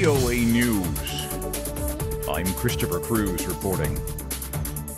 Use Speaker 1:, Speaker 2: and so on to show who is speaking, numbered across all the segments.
Speaker 1: VOA News. I'm Christopher Cruz reporting.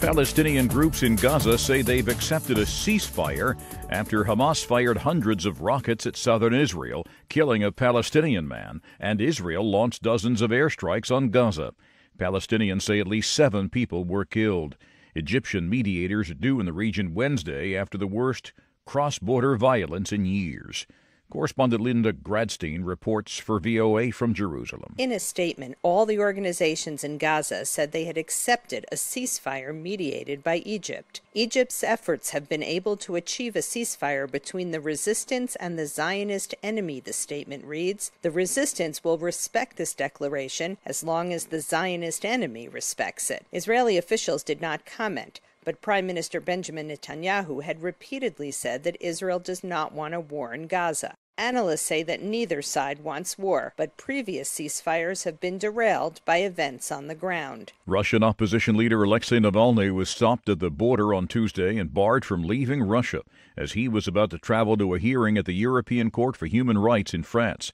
Speaker 1: Palestinian groups in Gaza say they've accepted a ceasefire after Hamas fired hundreds of rockets at southern Israel, killing a Palestinian man, and Israel launched dozens of airstrikes on Gaza. Palestinians say at least 7 people were killed. Egyptian mediators are due in the region Wednesday after the worst cross-border violence in years. Correspondent Linda Gradstein reports for VOA from Jerusalem.
Speaker 2: In a statement, all the organizations in Gaza said they had accepted a ceasefire mediated by Egypt. Egypt's efforts have been able to achieve a ceasefire between the resistance and the Zionist enemy, the statement reads. The resistance will respect this declaration as long as the Zionist enemy respects it. Israeli officials did not comment, but Prime Minister Benjamin Netanyahu had repeatedly said that Israel does not want a war in Gaza. Analysts say that neither side wants war, but previous ceasefires have been derailed by events on the ground.
Speaker 1: Russian opposition leader Alexei Navalny was stopped at the border on Tuesday and barred from leaving Russia as he was about to travel to a hearing at the European Court for Human Rights in France.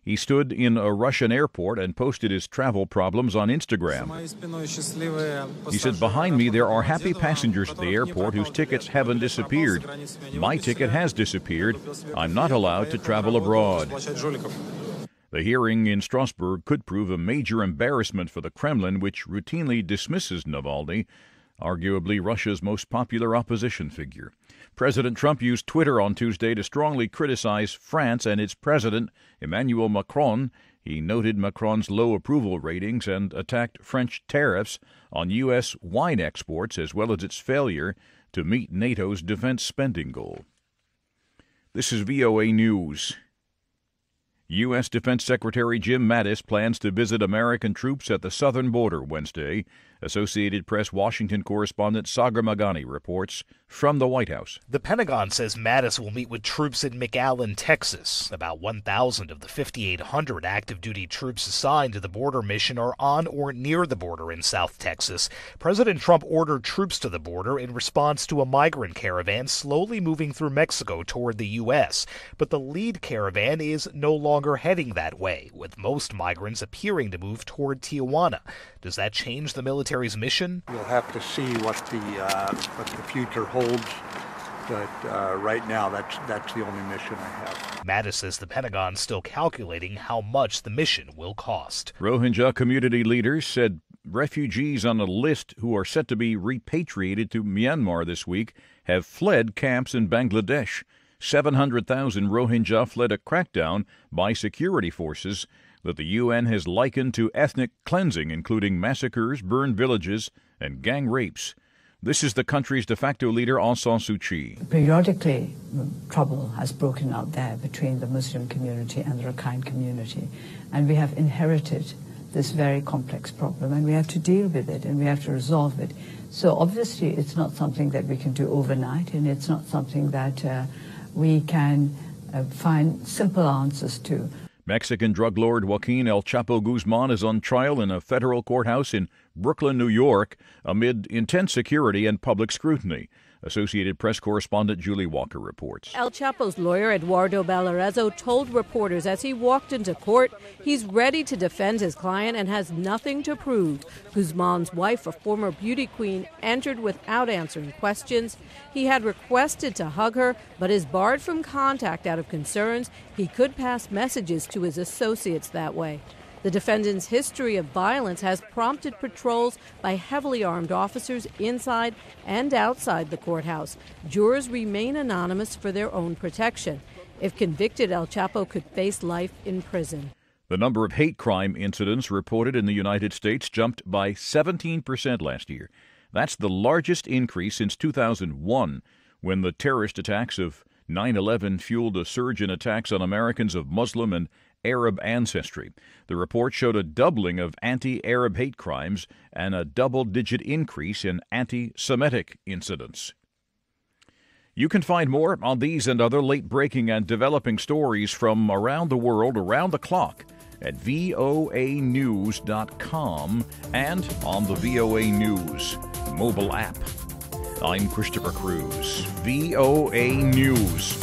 Speaker 1: He stood in a Russian airport and posted his travel problems on Instagram. He said, "Behind me there are happy passengers at the airport whose tickets haven't disappeared. My ticket has disappeared. I'm not allowed to travel abroad." The hearing in Strasbourg could prove a major embarrassment for the Kremlin, which routinely dismisses Navalny, arguably Russia's most popular opposition figure. President Trump used Twitter on Tuesday to strongly criticize France and its president, Emmanuel Macron. He noted Macron's low approval ratings and attacked French tariffs on U.S. wine exports, as well as its failure to meet NATO's defense spending goal. This is VOA News. U.S. Defense Secretary Jim Mattis plans to visit American troops at the southern border Wednesday. Associated Press Washington correspondent Sagar Magani reports from the White House.
Speaker 3: The Pentagon says Mattis will meet with troops in McAllen, Texas. About 1,000 of the 5,800 active-duty troops assigned to the border mission are on or near the border in South Texas. President Trump ordered troops to the border in response to a migrant caravan slowly moving through Mexico toward the U.S. But the lead caravan is no longer heading that way, with most migrants appearing to move toward Tijuana. Does that change the military's mission?
Speaker 4: We'll have to see what the future holds, but right now that's the only mission I have.
Speaker 3: Mattis says the Pentagon's still calculating how much the mission will cost.
Speaker 1: Rohingya community leaders said refugees on a list who are set to be repatriated to Myanmar this week have fled camps in Bangladesh. 700,000 Rohingya fled a crackdown by security forces that the UN has likened to ethnic cleansing, including massacres, burned villages, and gang rapes. This is the country's de facto leader, Aung San Suu Kyi.
Speaker 5: Periodically, trouble has broken out there between the Muslim community and the Rakhine community, and we have inherited this very complex problem, and we have to deal with it, and we have to resolve it. So obviously, it's not something that we can do overnight, and it's not something that we can find simple answers to.
Speaker 1: Mexican drug lord Joaquin El Chapo Guzman is on trial in a federal courthouse in Brooklyn, New York, amid intense security and public scrutiny. Associated Press correspondent Julie Walker reports.
Speaker 6: El Chapo's lawyer, Eduardo Valerazo, told reporters as he walked into court he's ready to defend his client and has nothing to prove. Guzman's wife, a former beauty queen, entered without answering questions. He had requested to hug her, but is barred from contact out of concerns he could pass messages to his associates that way. The defendant's history of violence has prompted patrols by heavily armed officers inside and outside the courthouse. Jurors remain anonymous for their own protection. If convicted, El Chapo could face life in prison.
Speaker 1: The number of hate crime incidents reported in the United States jumped by 17% last year. That's the largest increase since 2001, when the terrorist attacks of 9/11 fueled a surge in attacks on Americans of Muslim and Arab ancestry. The report showed a doubling of anti-Arab hate crimes and a double-digit increase in anti-Semitic incidents. You can find more on these and other late-breaking and developing stories from around the world, around the clock, at voanews.com and on the VOA News mobile app. I'm Christopher Cruz, VOA News.